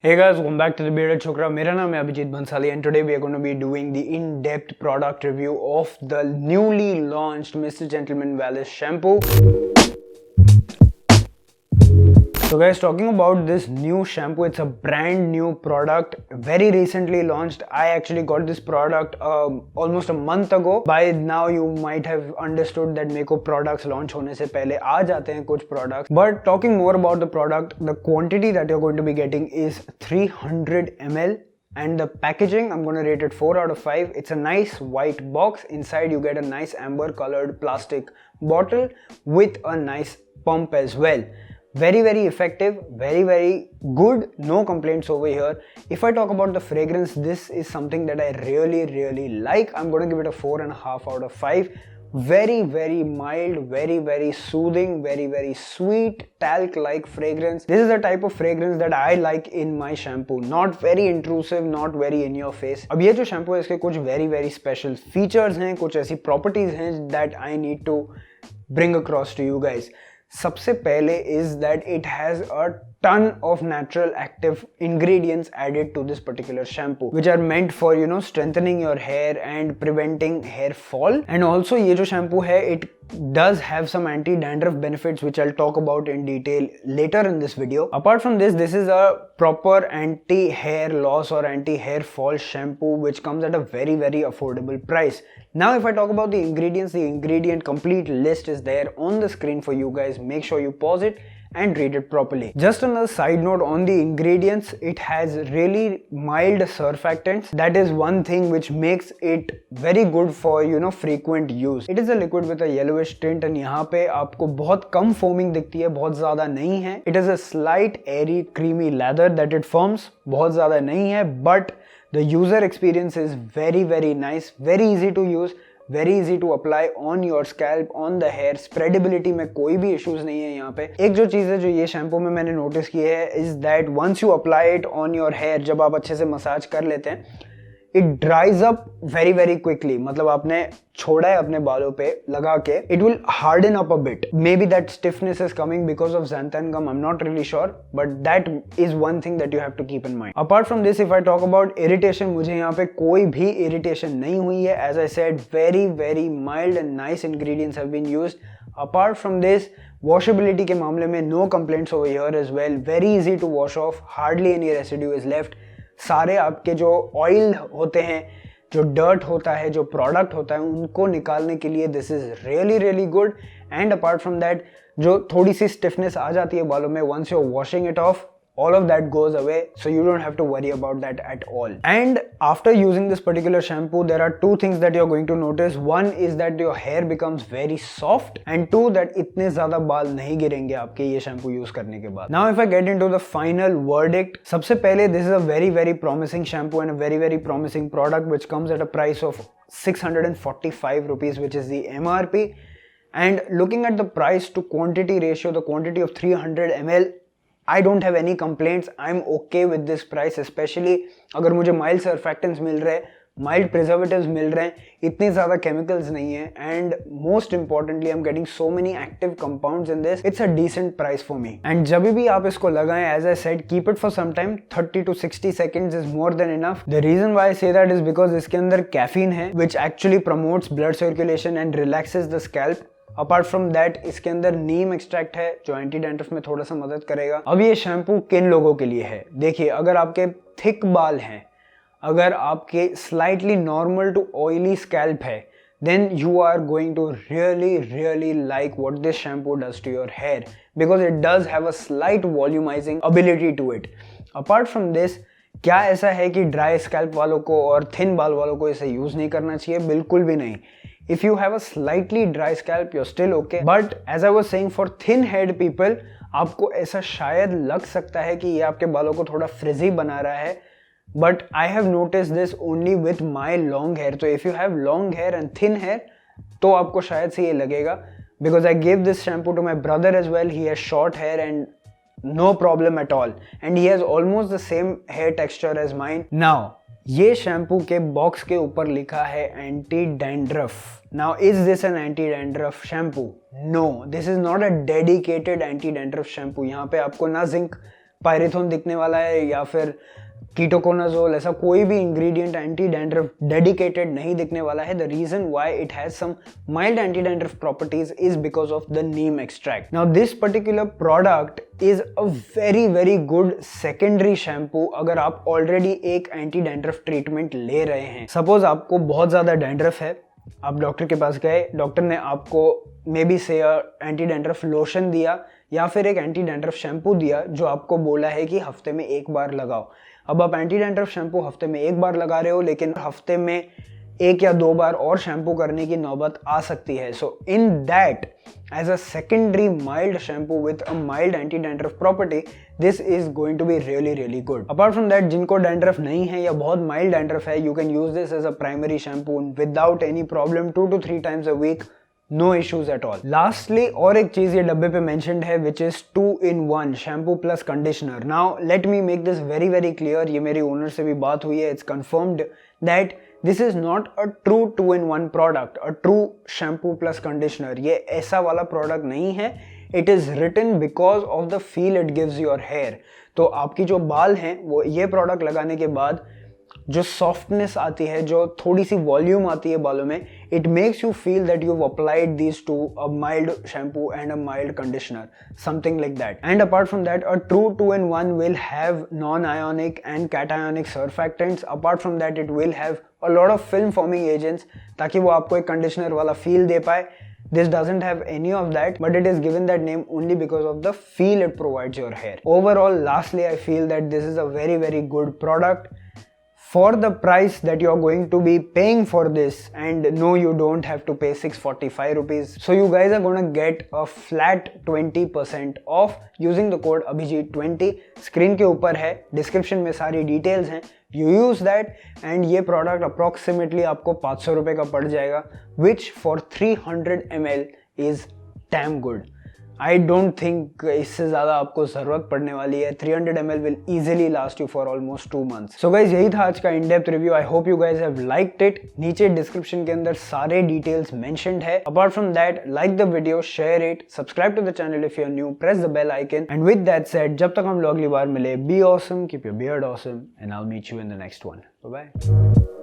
Hey guys, welcome back to the bearded Chokra. मेरा नाम है abhijeetbhansali and today we are going to be doing the in-depth product review of the newly launched Mr. Gentleman Valise shampoo. So guys, talking about this new shampoo, it's a brand new product, very recently launched. I actually got this product almost a month ago. By now you might have understood that मेरे को products launch होने से पहले आ जाते हैं कुछ products. But talking more about the product, the quantity that you're going to be getting is 300 ml. And the packaging, I'm going to rate it 4 out of 5. It's a nice white box. Inside you get a nice amber colored plastic bottle with a nice pump as well. Very effective, very good, no complaints over here. If I talk about the fragrance, this is something that I really like. I'm going to give it a 4.5 out of 5. Very mild, very soothing, very sweet, talc-like fragrance. This is the type of fragrance that I like in my shampoo. Not very intrusive, not very in your face. अब ये जो shampoo है इसके कुछ very special features हैं, कुछ ऐसी properties हैं that I need to bring across to you guys. सबसे पहले is that it has a ton of natural active ingredients added to this particular shampoo which are meant for strengthening your hair and preventing hair fall. And also ये जो shampoo है it does have some anti-dandruff benefits which I'll talk about in detail later in this video. Apart from this, this is a proper anti-hair loss or anti-hair fall shampoo which comes at a very affordable price. Now if I talk about the ingredients, the ingredient complete list is there on the screen for you guys. Make sure you pause it and read it properly. Just another side note on the ingredients, it has really mild surfactants. That is one thing which makes it very good for frequent use. It is a liquid with a yellowish tint and यहाँ पे आपको बहुत कम foaming दिखती है, बहुत ज़्यादा नहीं है. It is a slight airy creamy lather that it forms, बहुत ज़्यादा नहीं है, but the user experience is very nice, very easy to use, very easy to apply on your scalp, on the hair. Spreadability में कोई भी issues नहीं है यहाँ पे. एक जो चीज़ है जो ये शैम्पू में मैंने नोटिस की है is that once you apply it on your hair, जब आप अच्छे से मसाज कर लेते हैं, it dries up very quickly. मतलब आपने छोड़ा है अपने बालों पे लगा के, it will harden up a bit. Maybe that stiffness is coming because of xanthan gum, I'm not really sure, but that is one thing that you have to keep in mind. Apart from this, if I talk about irritation, मुझे यहाँ पे कोई भी irritation नहीं हुई है. As I said, very mild and nice ingredients have been used. Apart from this, washability के मामले में no complaints over here as well. Very easy to wash off, hardly any residue is left. सारे आपके जो oil होते हैं, जो dirt होता है, जो प्रोडक्ट होता है, उनको निकालने के लिए this is really good. And apart from that, जो थोड़ी सी स्टिफनेस आ जाती है बालों में, once you are washing it off, all of that goes away, so you don't have to worry about that at all. And after using this particular shampoo, there are two things that you're going to notice. One is that your hair becomes very soft, and two, that इतने ज़्यादा बाल नहीं गिरेंगे आपके ये shampoo use करने के बाद. Now if I get into the final verdict, सबसे पहले this is a very promising shampoo and a very promising product which comes at a price of 645 rupees, which is the MRP. And looking at the price to quantity ratio, the quantity of 300 ml, I don't have any complaints. I'm okay with this price, especially अगर मुझे mild surfactants मिल रहे हैं, mild preservatives मिल रहे हैं, इतने ज़्यादा chemicals नहीं है, and most importantly I'm getting so many active compounds in this. It's a decent price for me. And जब भी आप इसको लगाएं, as I said, keep it for some time. 30 to 60 seconds is more than enough. The reason why I say that is because इसके अंदर caffeine है, which actually promotes blood circulation and relaxes the scalp. Apart from that इसके अंदर नीम extract है जो anti dandruff में थोड़ा सा मदद करेगा. अब ये शैम्पू किन लोगों के लिए है? देखिए, अगर आपके थिक बाल हैं, अगर आपके slightly normal to oily scalp है, then you are going to really like what this shampoo does to your hair, because it does have a slight volumizing ability to it. Apart from this, क्या ऐसा है कि dry scalp वालों को और thin बाल वालों को इसे यूज नहीं करना चाहिए? बिल्कुल भी नहीं. If you have a slightly dry scalp, you're still okay. But as I was saying, for thin-haired people, आपको ऐसा शायद लग सकता है कि ये आपके बालों को थोड़ा frizzy बना रहा है. But I have noticed this only with my long hair. So if you have long hair and thin hair, तो आपको शायद से ये लगेगा. Because I gave this shampoo to my brother as well. He has short hair and no problem at all. And he has almost the same hair texture as mine. Now, ये shampoo के box के ऊपर लिखा है anti dandruff. Now is this an anti dandruff shampoo? No, this is not a dedicated anti dandruff shampoo. यहाँ पे आपको ना जिंक पायरेथोन दिखने वाला है या फिर कीटोकोनाजोल, ऐसा कोई भी इंग्रेडिएंट एंटी डैंड्रफ डेडिकेटेड नहीं दिखने वाला है. The reason why it has some mild anti dandruff properties is because of the neem extract. Now this particular product is a very good secondary shampoo अगर आप ऑलरेडी एक एंटी डैंड्रफ ट्रीटमेंट ले रहे हैं. सपोज आपको बहुत ज्यादा डैंड्रफ है, आप डॉक्टर के पास गए, डॉक्टर ने आपको मे बी से एंटी डैंड्रफ लोशन दिया या फिर एक एंटी डैंड्रफ शैम्पू दिया जो आपको बोला है कि हफ्ते में एक बार लगाओ. अब आप एंटी डैंड्रफ शैम्पू हफ्ते में एक बार लगा रहे हो, लेकिन हफ्ते में एक या दो बार और शैम्पू करने की नौबत आ सकती है. So in that as a secondary mild shampoo with a mild anti dandruff property, this is going to be really good. Apart from that, जिनको डैंड्रफ नहीं है या बहुत माइल्ड डैंड्रफ है, you can use this as a primary shampoo without any problem 2 to 3 times a week. No issues at all. Lastly, और एक चीज ये डब्बे पे mentioned है which is 2-in-1 shampoo plus conditioner. Now let me make this very clear. ये मेरी owner से भी बात हुई है. It's confirmed that this is not a true 2-in-1 product, a true shampoo plus conditioner. ये ऐसा वाला प्रोडक्ट नहीं है. It is written because of the feel it gives your hair. तो आपकी जो बाल हैं वो ये प्रोडक्ट लगाने के बाद जो सॉफ्टनेस आती है, जो थोड़ी सी वॉल्यूम आती है बालों में, it makes you feel that you applied these to a mild shampoo and a mild conditioner, something like that. And apart from that, a true 2-in-1 will have non ionic and cationic surfactants. Apart from that, it will have a lot of film forming agents ताकि वो आपको एक conditioner वाला feel दे पाए. This doesn't have any of that, but it is given that name only because of the feel it provides your hair. Overall, lastly, I feel that this is a very good product for the price that you are going to be paying for this. And no, you don't have to pay 645 rupees. So you guys are gonna get a flat 20% off using the code abhijeet20. Screen के ऊपर है, description में सारी details हैं. You use that and ये product approximately आपको 500 रुपये का पड़ जाएगा, which for 300 ml is damn good. I don't think इससे ज़्यादा आपको ज़रूरत पड़ने वाली है. 300 ml will easily last you for almost 2 months. So guys, यही था आज का in depth review. I hope you guys have liked it. नीचे डिस्क्रिप्शन के अंदर सारे डिटेल्स मेंशन्ड है. Apart from that, like the video, share it, subscribe to the channel if you are new, press the bell icon. And with that said, जब तक हम लोग अगली बार मिले, be awesome, keep your beard awesome, and I'll meet you in the next one. Bye bye.